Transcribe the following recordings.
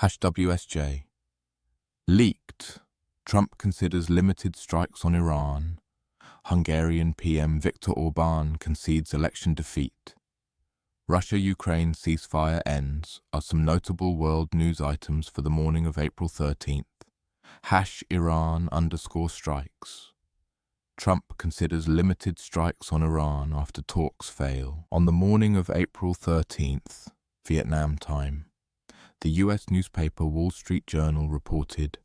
#WSJ. Leaked. Trump considers limited strikes on Iran. Hungarian PM Viktor Orbán concedes election defeat. Russia-Ukraine ceasefire ends are some notable world news items for the morning of April 13th. #Iran_strikes. Trump considers limited strikes on Iran after talks fail. On the morning of April 13th, Vietnam time, the U.S. newspaper Wall Street Journal reported,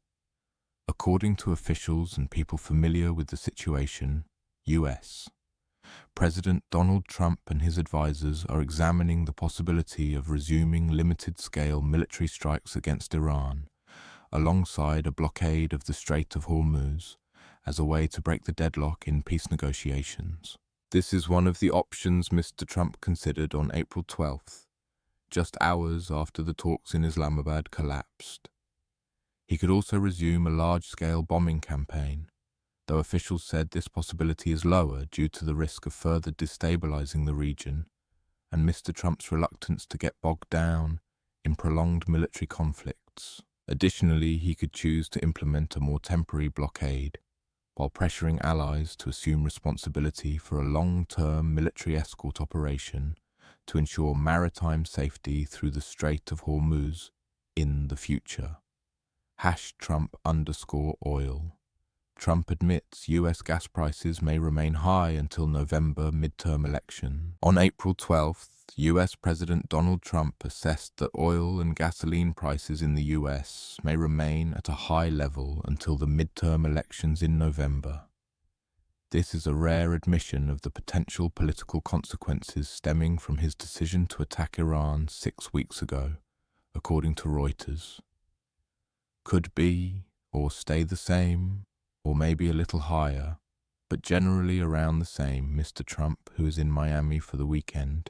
according to officials and people familiar with the situation, U.S. President Donald Trump and his advisors are examining the possibility of resuming limited-scale military strikes against Iran, alongside a blockade of the Strait of Hormuz, as a way to break the deadlock in peace negotiations. This is one of the options Mr. Trump considered on April 12th, just hours after the talks in Islamabad collapsed. He could also resume a large-scale bombing campaign, though officials said this possibility is lower due to the risk of further destabilizing the region and Mr. Trump's reluctance to get bogged down in prolonged military conflicts. Additionally, he could choose to implement a more temporary blockade, while pressuring allies to assume responsibility for a long-term military escort operation to ensure maritime safety through the Strait of Hormuz in the future. #Trump_oil. Trump admits U.S. gas prices may remain high until November midterm election. On April 12th, U.S. President Donald Trump assessed that oil and gasoline prices in the U.S. may remain at a high level until the midterm elections in November. This is a rare admission of the potential political consequences stemming from his decision to attack Iran 6 weeks ago, according to Reuters. Could be, or stay the same, or maybe a little higher, but generally around the same, Mr. Trump, who is in Miami for the weekend,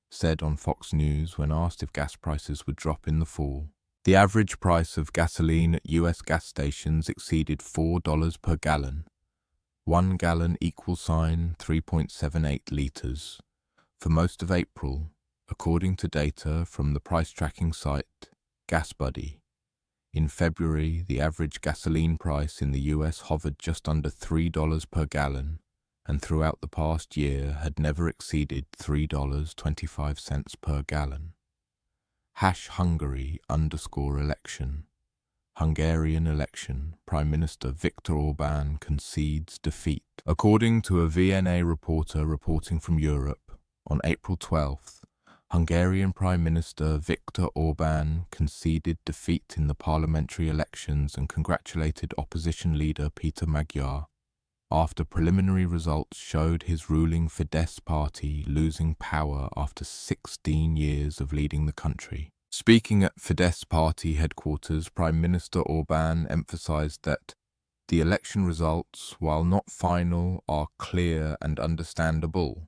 said on Fox News when asked if gas prices would drop in the fall. The average price of gasoline at U.S. gas stations exceeded $4 per gallon. 1 gallon = 3.78 liters. For most of April, according to data from the price tracking site GasBuddy. In February, the average gasoline price in the U.S. hovered just under $3 per gallon, and throughout the past year had never exceeded $3.25 per gallon. #Hungary_election. Hungarian election. Prime Minister Viktor Orbán concedes defeat. According to a VNA reporter reporting from Europe, on April 12th, Hungarian Prime Minister Viktor Orbán conceded defeat in the parliamentary elections and congratulated opposition leader Peter Magyar, after preliminary results showed his ruling Fidesz party losing power after 16 years of leading the country. Speaking at Fidesz party headquarters, Prime Minister Orbán emphasized that the election results, while not final, are clear and understandable,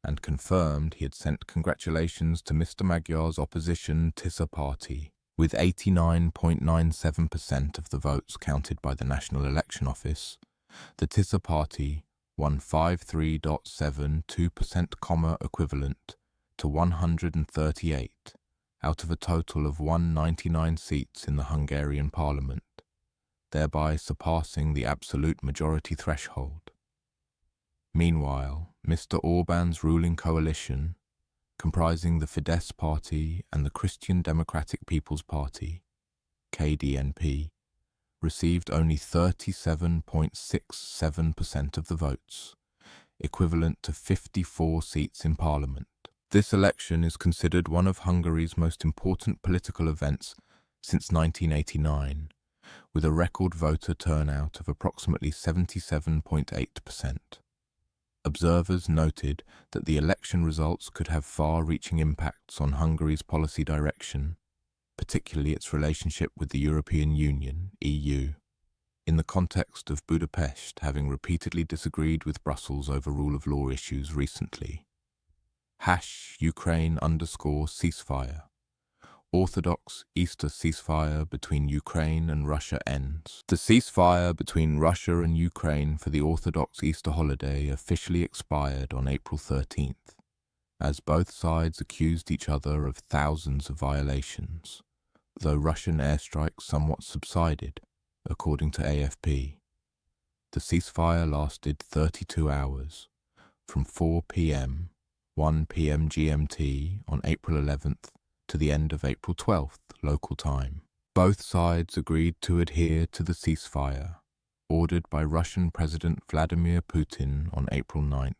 and confirmed he had sent congratulations to Mr. Magyar's opposition TISA party, with 89.97% of the votes counted by the National Election Office. The TISA party won 53.72% equivalent to 138 out of a total of 199 seats in the Hungarian parliament, thereby surpassing the absolute majority threshold. Meanwhile, Mr. Orbán's ruling coalition, comprising the Fidesz party and the Christian Democratic People's Party, KDNP, received only 37.67% of the votes, equivalent to 54 seats in parliament. This election is considered one of Hungary's most important political events since 1989, with a record voter turnout of approximately 77.8%. Observers noted that the election results could have far-reaching impacts on Hungary's policy direction, particularly its relationship with the European Union, EU, in the context of Budapest having repeatedly disagreed with Brussels over rule of law issues recently. #Ukraine_ceasefire. Orthodox Easter ceasefire between Ukraine and Russia ends. The ceasefire between Russia and Ukraine for the Orthodox Easter holiday officially expired on April 13th, as both sides accused each other of thousands of violations, though Russian airstrikes somewhat subsided, according to AFP. The ceasefire lasted 32 hours, from 4 p.m., 1 p.m. GMT on April 11th to the end of April 12th local time. Both sides agreed to adhere to the ceasefire, ordered by Russian President Vladimir Putin on April 9th,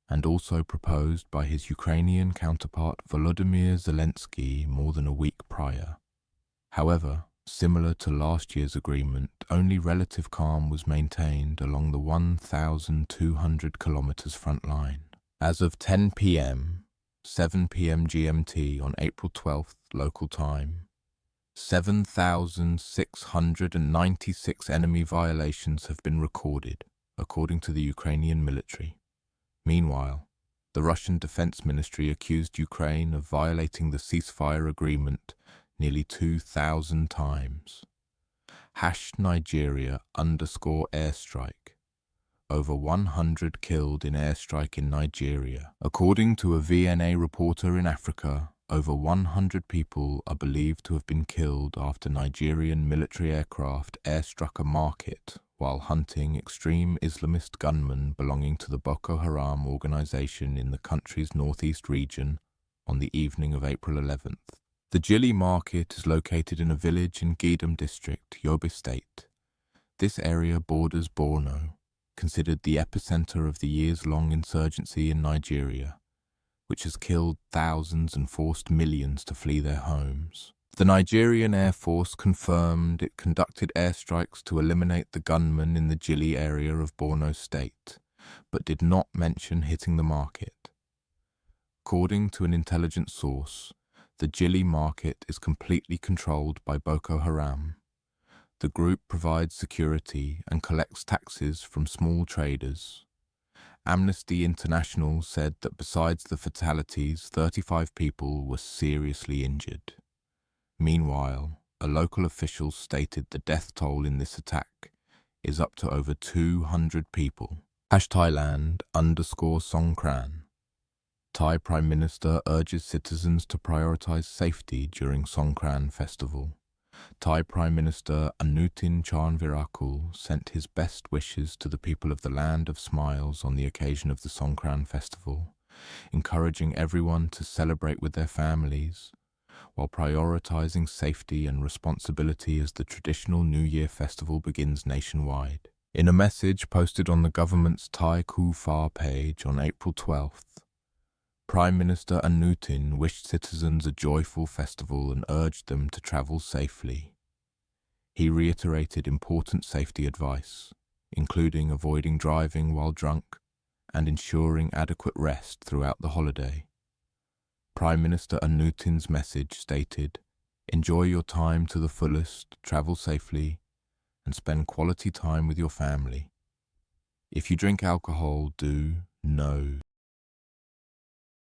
and also proposed by his Ukrainian counterpart Volodymyr Zelensky more than a week prior. However, similar to last year's agreement, only relative calm was maintained along the 1,200 kilometers front line. As of 10 p.m., 7 p.m. GMT on April 12th local time, 7,696 enemy violations have been recorded, according to the Ukrainian military. Meanwhile, the Russian Defense Ministry accused Ukraine of violating the ceasefire agreement nearly 2,000 times. #Nigeria_airstrike. Over 100 killed in airstrike in Nigeria. According to a VNA reporter in Africa, over 100 people are believed to have been killed after Nigerian military aircraft airstruck a market while hunting extreme Islamist gunmen belonging to the Boko Haram organization in the country's northeast region on the evening of April 11th. The Jili market is located in a village in Gidam district, Yobe State. This area borders Borno, considered the epicenter of the years-long insurgency in Nigeria, which has killed thousands and forced millions to flee their homes. The Nigerian Air Force confirmed it conducted airstrikes to eliminate the gunmen in the Jili area of Borno State, but did not mention hitting the market. According to an intelligence source, the Jili market is completely controlled by Boko Haram. The group provides security and collects taxes from small traders. Amnesty International said that besides the fatalities, 35 people were seriously injured. Meanwhile, a local official stated the death toll in this attack is up to over 200 people. #Thailand_Songkran. Thai Prime Minister urges citizens to prioritize safety during Songkran festival. Thai Prime Minister Anutin Charnvirakul sent his best wishes to the people of the Land of Smiles on the occasion of the Songkran festival, encouraging everyone to celebrate with their families, while prioritizing safety and responsibility as the traditional New Year festival begins nationwide. In a message posted on the government's Thai Kufar page on April 12th, Prime Minister Anutin wished citizens a joyful festival and urged them to travel safely. He reiterated important safety advice, including avoiding driving while drunk and ensuring adequate rest throughout the holiday. Prime Minister Anutin's message stated, "Enjoy your time to the fullest, travel safely, and spend quality time with your family. If you drink alcohol, do no